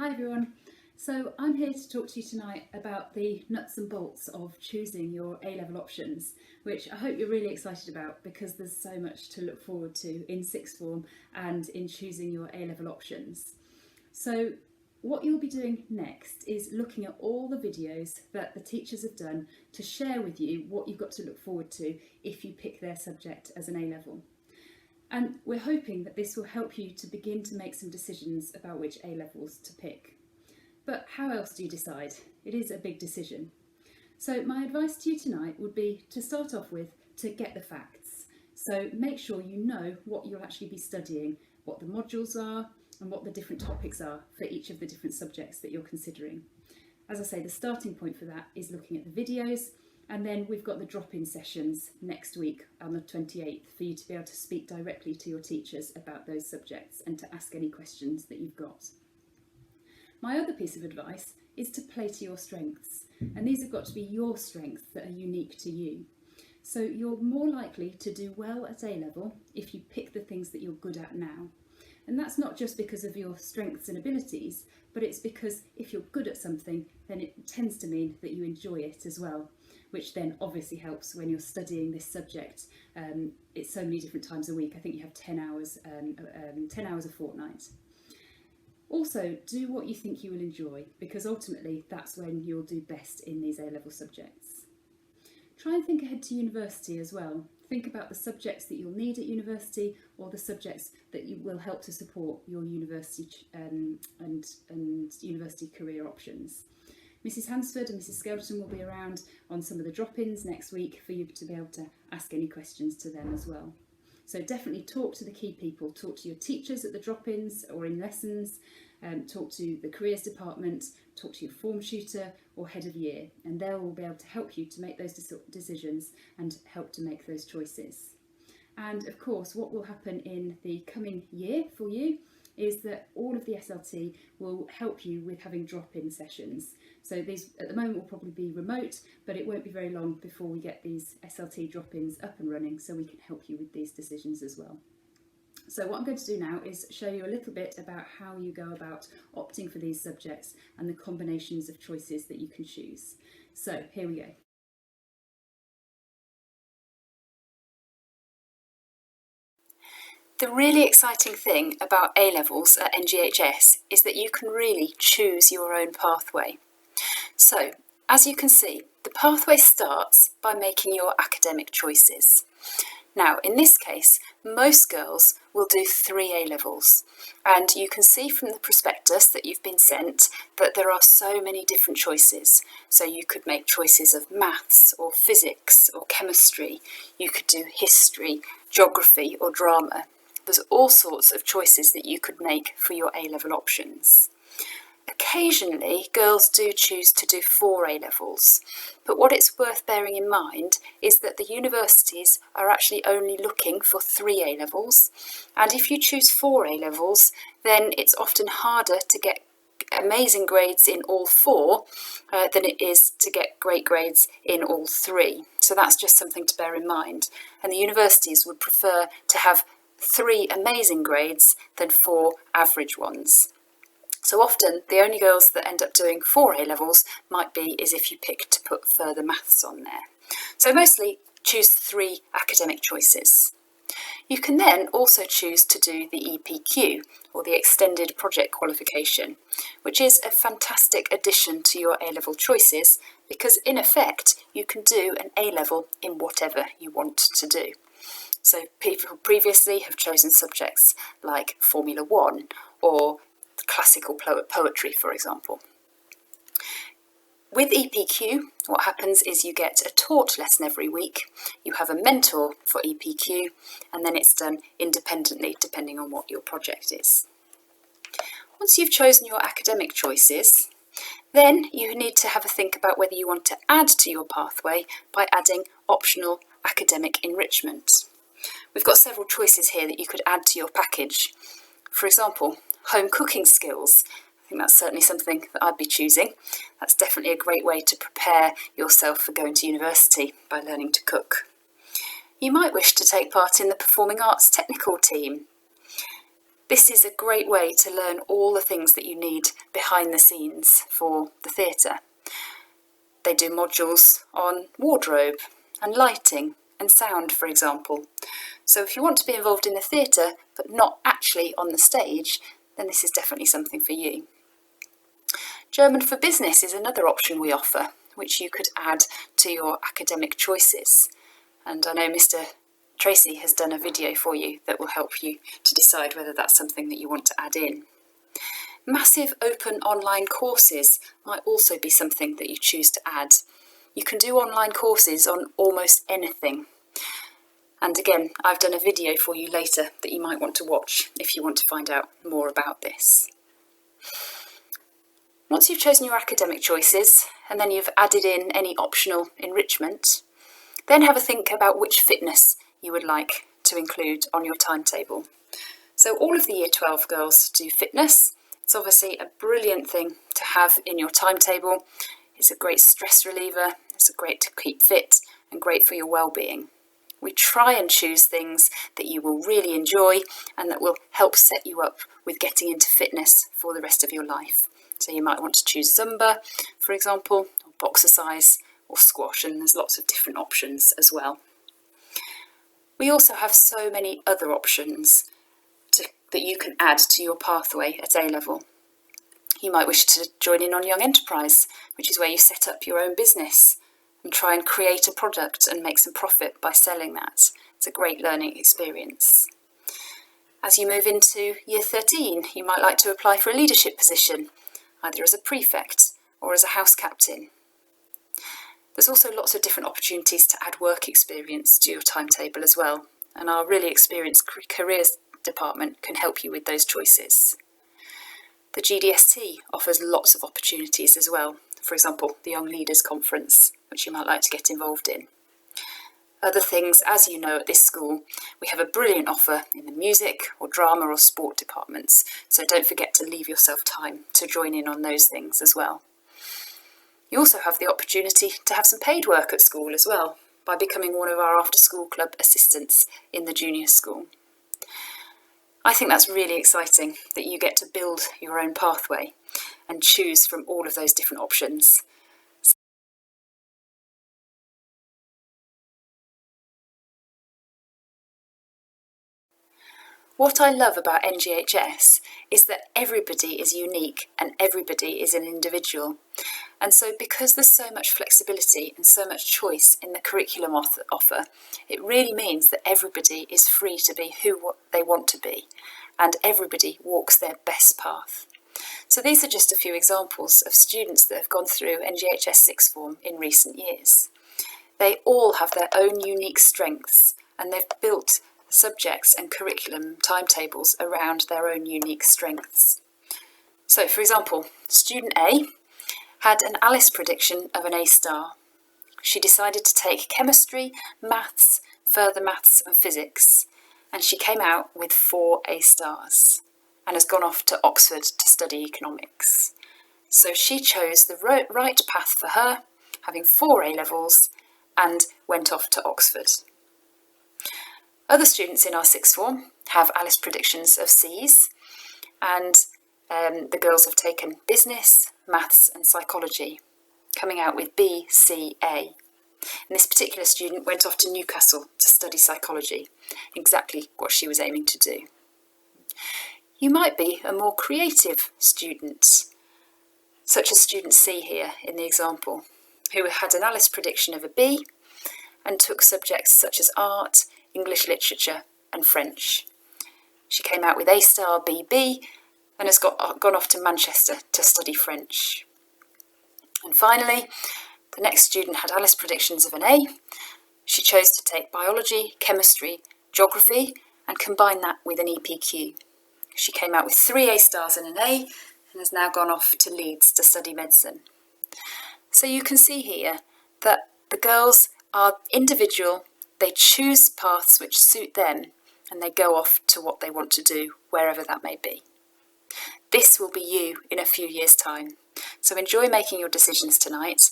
Hi everyone. So I'm here to talk to you tonight about the nuts and bolts of choosing your A-level options, which I hope you're really excited about because there's so much to look forward to in sixth form and in choosing your A-level options. So what you'll be doing next is looking at all the videos that the teachers have done to share with you what you've got to look forward to if you pick their subject as an A-level. And we're hoping that this will help you to begin to make some decisions about which A-levels to pick. But how else do you decide? It is a big decision. So my advice to you tonight would be to start off with to get the facts. So make sure you know what you'll actually be studying, what the modules are and what the different topics are for each of the different subjects that you're considering. As I say, the starting point for that is looking at the videos, and then we've got the drop-in sessions next week on the 28th for you to be able to speak directly to your teachers about those subjects and to ask any questions that you've got. My other piece of advice is to play to your strengths, and these have got to be your strengths that are unique to you. So you're more likely to do well at A-level if you pick the things that you're good at now. And that's not just because of your strengths and abilities, but it's because if you're good at something, then it tends to mean that you enjoy it as well, which then obviously helps when you're studying this subject. It's so many different times a week. I think you have 10 hours a fortnight. Also, do what you think you will enjoy, because ultimately that's when you'll do best in these A-level subjects. Try and think ahead to university as well. Think about the subjects that you'll need at university or the subjects that you will help to support your university and university career options. Mrs Hansford and Mrs Skelton will be around on some of the drop-ins next week for you to be able to ask any questions to them as well. So definitely talk to the key people, talk to your teachers at the drop-ins or in lessons, talk to the careers department, talk to your form tutor or head of year, and they'll all be able to help you to make those decisions and help to make those choices. And of course, what will happen in the coming year for you is that all of the SLT will help you with having drop-in sessions. So these at the moment will probably be remote, but it won't be very long before we get these SLT drop-ins up and running, so we can help you with these decisions as well. So what I'm going to do now is show you a little bit about how you go about opting for these subjects and the combinations of choices that you can choose. So here we go. The really exciting thing about A-levels at NGHS is that you can really choose your own pathway. So, as you can see, the pathway starts by making your academic choices. Now, in this case, most girls will do 3 A-levels, and you can see from the prospectus that you've been sent that there are so many different choices. So you could make choices of maths or physics or chemistry, you could do history, geography or drama. There's all sorts of choices that you could make for your A-level options. Occasionally, girls do choose to do 4 A-levels, but what it's worth bearing in mind is that the universities are actually only looking for 3 A-levels, and if you choose 4 A-levels, then it's often harder to get amazing grades in all 4 than it is to get great grades in all 3. So that's just something to bear in mind, and the universities would prefer to have 3 amazing grades than 4 average ones. So often the only girls that end up doing 4 A-levels might be is if you pick to put further maths on there. So mostly choose 3 academic choices. You can then also choose to do the EPQ, or the Extended Project Qualification, which is a fantastic addition to your A-level choices because in effect you can do an A-level in whatever you want to do. So people previously have chosen subjects like Formula 1 or classical poetry, for example. With EPQ, what happens is you get a taught lesson every week, you have a mentor for EPQ, and then it's done independently depending on what your project is. Once you've chosen your academic choices, then you need to have a think about whether you want to add to your pathway by adding optional academic enrichment. We've got several choices here that you could add to your package. For example, home cooking skills. I think that's certainly something that I'd be choosing. That's definitely a great way to prepare yourself for going to university by learning to cook. You might wish to take part in the performing arts technical team. This is a great way to learn all the things that you need behind the scenes for the theatre. They do modules on wardrobe and lighting and sound, for example. So if you want to be involved in the theatre but not actually on the stage, then this is definitely something for you. German for Business is another option we offer, which you could add to your academic choices. And I know Mr. Tracy has done a video for you that will help you to decide whether that's something that you want to add in. Massive open online courses might also be something that you choose to add. You can do online courses on almost anything. And again, I've done a video for you later that you might want to watch if you want to find out more about this. Once you've chosen your academic choices and then you've added in any optional enrichment, then have a think about which fitness you would like to include on your timetable. So all of the Year 12 girls do fitness. It's obviously a brilliant thing to have in your timetable. It's a great stress reliever, it's great to keep fit and great for your well-being. We try and choose things that you will really enjoy and that will help set you up with getting into fitness for the rest of your life. So you might want to choose Zumba, for example, or boxercise or squash, and there's lots of different options as well. We also have so many other options that you can add to your pathway at A-level. You might wish to join in on Young Enterprise, which is where you set up your own business and try and create a product and make some profit by selling that. It's a great learning experience. As you move into Year 13, you might like to apply for a leadership position, either as a prefect or as a house captain. There's also lots of different opportunities to add work experience to your timetable as well, and our really experienced careers department can help you with those choices. The GDST offers lots of opportunities as well, for example, the Young Leaders Conference, which you might like to get involved in. Other things, as you know, at this school, we have a brilliant offer in the music or drama or sport departments, so don't forget to leave yourself time to join in on those things as well. You also have the opportunity to have some paid work at school as well, by becoming one of our after-school club assistants in the junior school. I think that's really exciting that you get to build your own pathway and choose from all of those different options. What I love about NGHS is that everybody is unique and everybody is an individual. And so because there's so much flexibility and so much choice in the curriculum offer, it really means that everybody is free to be who they want to be, and everybody walks their best path. So these are just a few examples of students that have gone through NGHS sixth form in recent years. They all have their own unique strengths, and they've built subjects and curriculum timetables around their own unique strengths. So, for example, student A had an Alice prediction of an A star. She decided to take chemistry, maths, further maths and physics, and she came out with 4 A stars and has gone off to Oxford to study economics. So she chose the right path for her, having 4 A levels, and went off to Oxford. Other students in our sixth form have Alice predictions of C's, and the girls have taken business, maths and psychology, coming out with B, C, A. And this particular student went off to Newcastle to study psychology, exactly what she was aiming to do. You might be a more creative student, such as student C here in the example, who had an Alice prediction of a B and took subjects such as art, English literature and French. She came out with A star BB and has gone off to Manchester to study French. And finally, the next student had Alice predictions of an A. She chose to take biology, chemistry, geography and combine that with an EPQ. She came out with 3 A stars and an A and has now gone off to Leeds to study medicine. So you can see here that the girls are individual. They choose paths which suit them and they go off to what they want to do, wherever that may be. This will be you in a few years' time. So enjoy making your decisions tonight